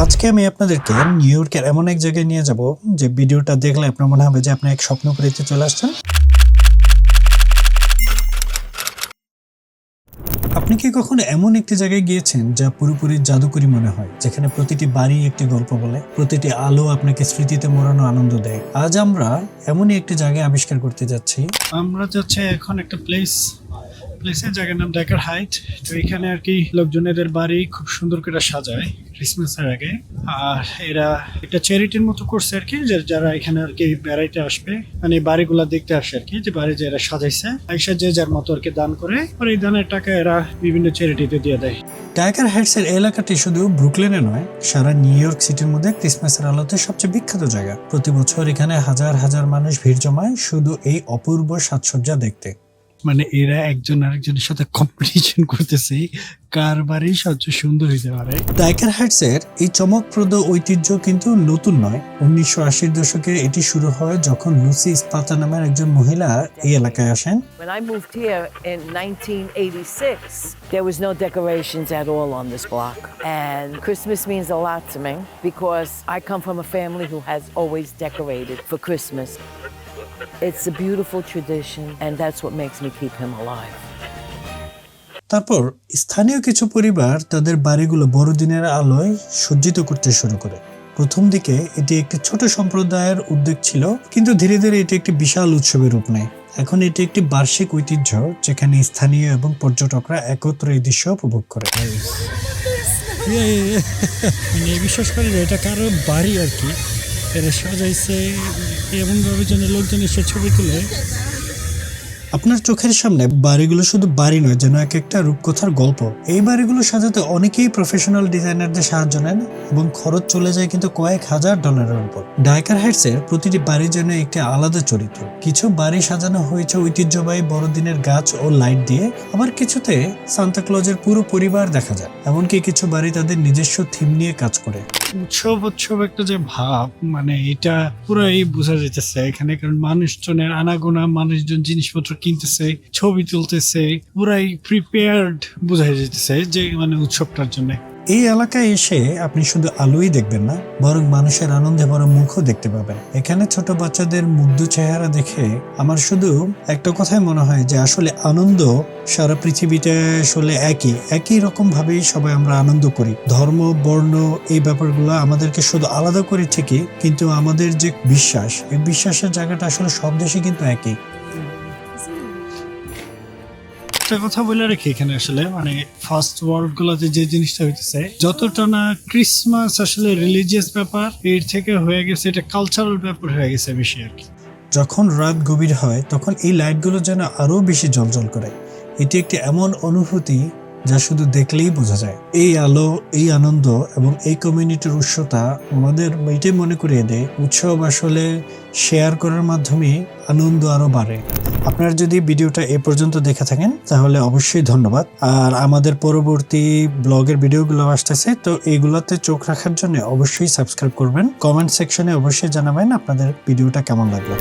আজকে আমি আপনাদেরকে নিউ ইয়র্কের এমন এক জায়গায় নিয়ে যাব যে ভিডিওটা দেখলে আপনার মনে হবে যে আপনি এক স্বপ্নপুরীতে চলে আসছেন। আপনি কি কখনো এমন একটি জায়গায় গিয়েছেন যা পুরোপুরি জাদুকরী মনে হয়, যেখানে প্রতিটি বাড়ি একটি গল্প বলে, প্রতিটি আলো আপনাকে স্মৃতিতে মোড়ানো আনন্দ দেয়? আজ আমরা এমনই একটি জায়গায় আবিষ্কার করতে যাচ্ছি। আমরা যাচ্ছি এখন একটা প্লেসের জায়গার নাম ড্যাকার হাইট। তো এখানে আর কি লোকজন এদের বাড়ি খুব সুন্দর করে সাজায় ক্রিসমাসের আগে, আর এরা একটা চ্যারিটির মতো করছে আর কি, যারা এখানে আর কি বেড়াইতে আসবে, মানে বাড়িগুলা দেখতে আসে আর কি, যে বাড়ি যে এরা সাজাইছে আইসা যে যার মতো আর কি দান করে, আর এই দানের টাকা এরা বিভিন্ন চ্যারিটিতে দিয়ে দেয়। ড্যাকার হাইটস এর এলাকাটি শুধু ব্রুকলিনে নয়, সারা নিউ ইয়র্ক সিটির মধ্যে ক্রিসমাসের আলোতে সবচেয়ে বিখ্যাত জায়গা। প্রতি বছর এখানে হাজার হাজার মানুষ ভিড় জমায় শুধু এই অপূর্ব সাজসজ্জা দেখতে। মানে এরা একজন আরেকজনের সাথে কম্পিটিশন করতেছে কার বাড়ি সবচেয়ে সুন্দর হইতে পারে। ড্যাকার হাইটস এর এই চমকপ্রদ ঐতিহ্য কিন্তু নতুন নয়। 1980-র দশকে এটি শুরু হয় যখন লুসি স্পাতা নামের একজন মহিলা এই এলাকায় আসেন। When I moved here in 1986, there was no decorations at all on this block. And Christmas means a lot to me because I come from a family who has always decorated for Christmas. It's a beautiful tradition, and that's what makes me keep him alive. তারপর স্থানীয় কিছু পরিবার তাদের বাড়িগুলো বড়দিনের আলোয় সজ্জিত করতে শুরু করে। প্রথম দিকে এটি একটি ছোট সম্প্রদায়ের উদ্যোগ ছিল, কিন্তু ধীরে ধীরে এটি একটি বিশাল উৎসবের রূপ নেয়। এখন এটি একটি বার্ষিক ঐতিহ্য যেখানে স্থানীয় এবং পর্যটকরা একত্রে এই দৃশ্য উপভোগ করে। বিশ্বাস করেন এটা কারো বাড়ি আর কি, এরা সাজাইছে এমনভাবে যেন লোকজন এসে ছবি তুলে। আপনার চোখের সামনে বাড়িগুলো শুধু বাড়ি নয়, যেন এক একটা রূপকথার গল্প। এই বাড়িগুলো সাজাতে অনেকেই প্রফেশনাল ডিজাইনারদের সাহায্য নেন এবং খরচ চলে যায় কিন্তু কয়েক হাজার ডলারের উপর। ড্যাকার হাইটস এর প্রতিটি বাড়ির জন্য একটি আলাদা চরিত্র। কিছু বাড়ি সাজানো হয়েছে ঐতিহ্যবাহী বড়দিনের গাছ ও লাইট দিয়ে, আবার কিছুতে সান্তা ক্লজের পুরো পরিবার দেখা যায়। এমনকি কিছু বাড়ি তাদের নিজস্ব থিম নিয়ে কাজ করে। উৎসব একটা যে ভাব, মানে এটা পুরাই বোঝা যাইতেছে এখানে, কারণ মানুষজনের আনাগোনা, মানুষজন জিনিসপত্র কিনতেছে, ছবি তুলতেছে, পুরাই প্রিপেয়ার্ড বোঝা যাইতেছে যে মানে উৎসবটার জন্য। এই এলাকায় এসে আপনি শুধু আলোই দেখবেন না, বরং মানুষের আনন্দে বড় মুখও দেখতে পাবেন। এখানে ছোট বাচ্চাদের মুগ্ধ চেহারা দেখে আমার শুধু একটা কথাই মনে হয় যে আসলে আনন্দ সারা পৃথিবীতে আসলে একই রকম ভাবেই সবাই আমরা আনন্দ করি। ধর্ম, বর্ণ, এই ব্যাপারগুলো আমাদেরকে শুধু আলাদা করে ঠিকই, কিন্তু আমাদের যে বিশ্বাস, এই বিশ্বাসের জায়গাটা আসলে সব দেশে কিন্তু একই। কথা বলে রেখে এখানে আসলে মানে ফার্স্ট ওয়ার্ল্ড গুলোতে যে জিনিসটা হইতেছে, যতটা না ক্রিসমাস আসলে রিলিজিয়াস ব্যাপার, এর থেকে হয়ে গেছে এটা কালচারাল ব্যাপার হয়ে গেছে বেশি আর কি। যখন রাত গভীর হয় তখন এই লাইটগুলো যেন আরো বেশি জ্বলজ্বল করে। এটি একটি এমন অনুভূতি যা শুধু দেখলেই বোঝা যায়। এই আলো, এই আনন্দ এবং এই কমিউনিটির উৎসতা আমাদের এটাই মনে করিয়ে দেয় উৎসব আসলে শেয়ার করার মাধ্যমে আনন্দ আরো বাড়ে। আপনারা যদি ভিডিওটা এ পর্যন্ত দেখে থাকেন তাহলে অবশ্যই ধন্যবাদ। আর আমাদের পরবর্তী ব্লগের ভিডিওগুলো আসতেছে, তো এইগুলোতে চোখ রাখার জন্য অবশ্যই সাবস্ক্রাইব করবেন। কমেন্ট সেকশনে অবশ্যই জানাবেন আপনাদের ভিডিওটা কেমন লাগলো।